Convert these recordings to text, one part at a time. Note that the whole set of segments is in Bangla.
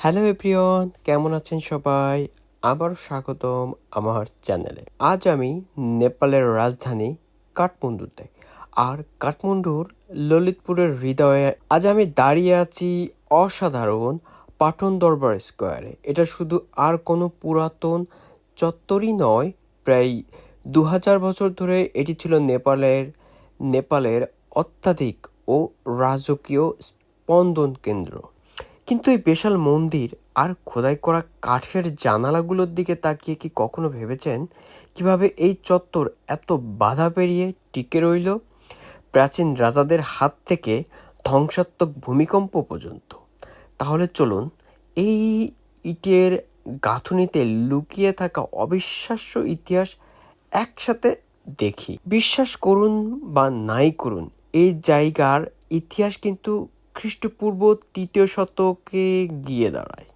হ্যালো এভরিওয়ান, কেমন আছেন সবাই? আবারও স্বাগতম আমার চ্যানেলে। আজ আমি নেপালের রাজধানী কাঠমান্ডুতে, আর কাঠমান্ডুর ললিতপুরের হৃদয়ে আজ আমি দাঁড়িয়ে আছি অসাধারণ পাটন দরবার স্কোয়ারে। এটা শুধু আর কোনো পুরাতন চত্বরই নয়, প্রায় 2000 বছর ধরে এটি ছিল নেপালের অত্যাধিক ও রাজকীয় স্পন্দন কেন্দ্র। কিন্তু এই বিশাল মন্দির আর খোদাই করা কাঠের জানালাগুলোর দিকে তাকিয়ে কি কখনো ভেবেছেন কিভাবে এই চত্বর এত বাধা পেরিয়ে টিকে রইল, প্রাচীন রাজাদের হাত থেকে ধ্বংসাত্মক ভূমিকম্প পর্যন্ত? তাহলে চলুন এই ইটের গাঁথুনিতে লুকিয়ে থাকা অবিশ্বাস্য ইতিহাস একসাথে দেখি। বিশ্বাস করুন বা নাই করুন, এই জায়গার ইতিহাস কিন্তু খ্রিস্টপূর্ব 3য় শতকে গিয়ে দাঁড়ায়।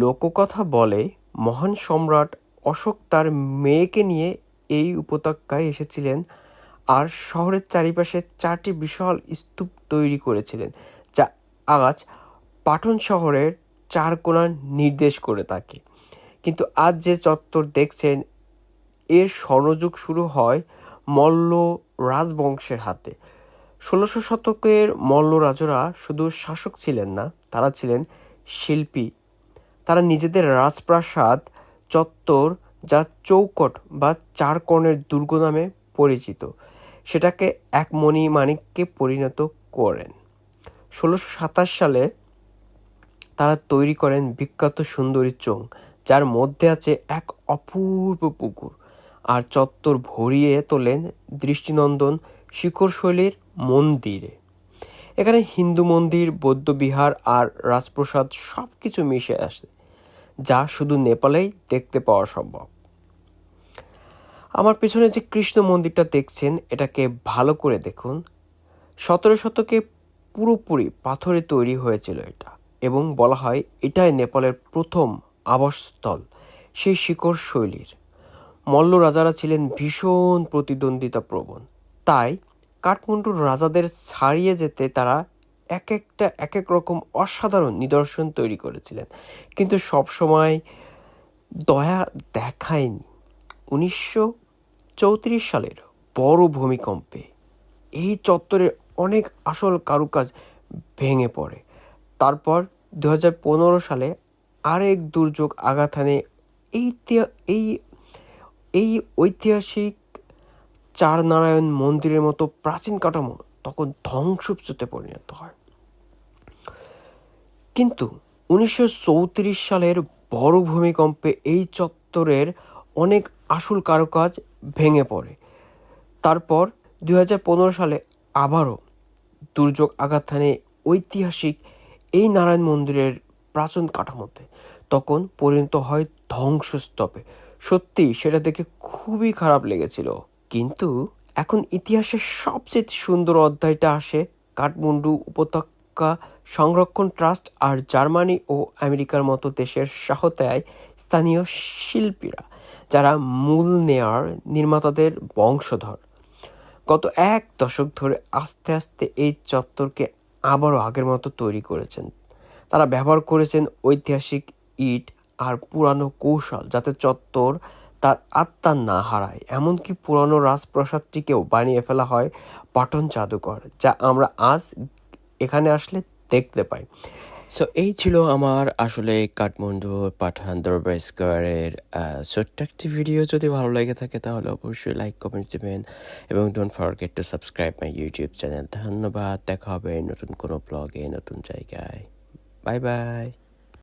লোককথা বলে মহান সম্রাট অশোক তার মেয়েকে নিয়ে এই উপত্যকায় এসেছিলেন আর শহরের চারিপাশে 4টি বিশাল স্তূপ তৈরি করেছিলেন, যা আজ পাটন শহরের 4 কোণা নির্দেশ করে থাকে। কিন্তু আজ যে চত্বর দেখছেন, এর স্বর্ণযুগ শুরু হয় মল্ল রাজবংশের হাতে। 1600 শতকের মল্ল রাজারা শুধু শাসক ছিলেন না, তারা ছিলেন শিল্পী। তারা নিজেদের রাজপ্রাসাদ চত্বর, যা চৌকট বা 4 কোণের দুর্গ নামে পরিচিত, সেটাকে এক মণিমাণিক্যে পরিণত করেন। 1627 সালে তারা তৈরি করেন বিখ্যাত সুন্দরী চোং, যার মধ্যে আছে এক অপূর্ব পুকুর, আর চত্বর ভরিয়ে তোলেন দৃষ্টিনন্দন শিখরশৈলীর মন্দিরে। এখানে হিন্দু মন্দির, বৌদ্ধ বিহার আর রাজপ্রাসাদ সব কিছু মিশে আসে, যা শুধু নেপালেই দেখতে পাওয়া সম্ভব। আমার পেছনে যে কৃষ্ণ মন্দিরটা দেখছেন, এটাকে ভালো করে দেখুন। 17 শতকে পুরোপুরি পাথরে তৈরি হয়েছিল এটা, এবং বলা হয় এটাই নেপালের প্রথম আবাসস্থল সেই শিখর শৈলীর। মল্ল রাজারা ছিলেন ভীষণ প্রতিদ্বন্দ্বিতা প্রবণ, তাই কাঠমান্ডুর রাজাদের ছাড়িয়ে যেতে তারা এক এক রকম অসাধারণ নিদর্শন তৈরি করেছিলেন, কিন্তু সবসময় দয়া দেখায়নি। 1934 সালের বড় ভূমিকম্পে এই চত্বরের অনেক আসল কারুকাজ ভেঙে পড়ে। তারপর 2015 সালে আরেক দুর্যোগ আঘাত হানে এই ঐতিহাসিক চারনারায়ণ মন্দিরের মতো প্রাচীন কাঠামো তখন ধ্বংসস্তূপে পরিণত হয়। কিন্তু 1934 সালের বড় ভূমিকম্পে এই চত্বরের অনেক আসল কারুকাজ ভেঙে পড়ে। তারপর 2015 সালে আবারও দুর্যোগ আঘাত হানে ঐতিহাসিক এই নারায়ণ মন্দিরের প্রাচীন কাঠামোতে, তখন পরিণত হয় ধ্বংসস্তূপে। সত্যি সেটা দেখে খুবই খারাপ লেগেছিল। কিন্তু এখন ইতিহাসের সবচেয়ে সুন্দর অধ্যায়টা আসে কাঠমান্ডু উপত্যকা সংরক্ষণ ট্রাস্ট আর জার্মানি ও আমেরিকার মতো দেশের সহায়তায় স্থানীয় শিল্পীরা, যারা মূল নেয়ার নির্মাতাদের বংশধর, গত 1 দশক ধরে আস্তে আস্তে এই চত্বরকে আবারও আগের মতো তৈরি করেছেন। তারা ব্যবহার করেছেন ঐতিহাসিক ইট আর পুরানো কৌশল, যাতে চত্বর তার আত্মা না হারায়। এমনকি পুরানো রাজপ্রাসাদটিকেও বানিয়ে ফেলা হয় পাটন জাদুঘর, যা আমরা আজ এখানে আসলে দেখতে পাই। সো এই ছিল আমার আসলে কাঠমান্ডু পাঠান দরবার স্কোয়ারের ছোট্ট একটি ভিডিও। যদি ভালো লেগে থাকে তাহলে অবশ্যই লাইক, কমেন্টস দেবেন, এবং don't forget to subscribe my YouTube channel. ধন্যবাদ। দেখা হবে নতুন কোনো ব্লগে, নতুন জায়গায়। Bye bye.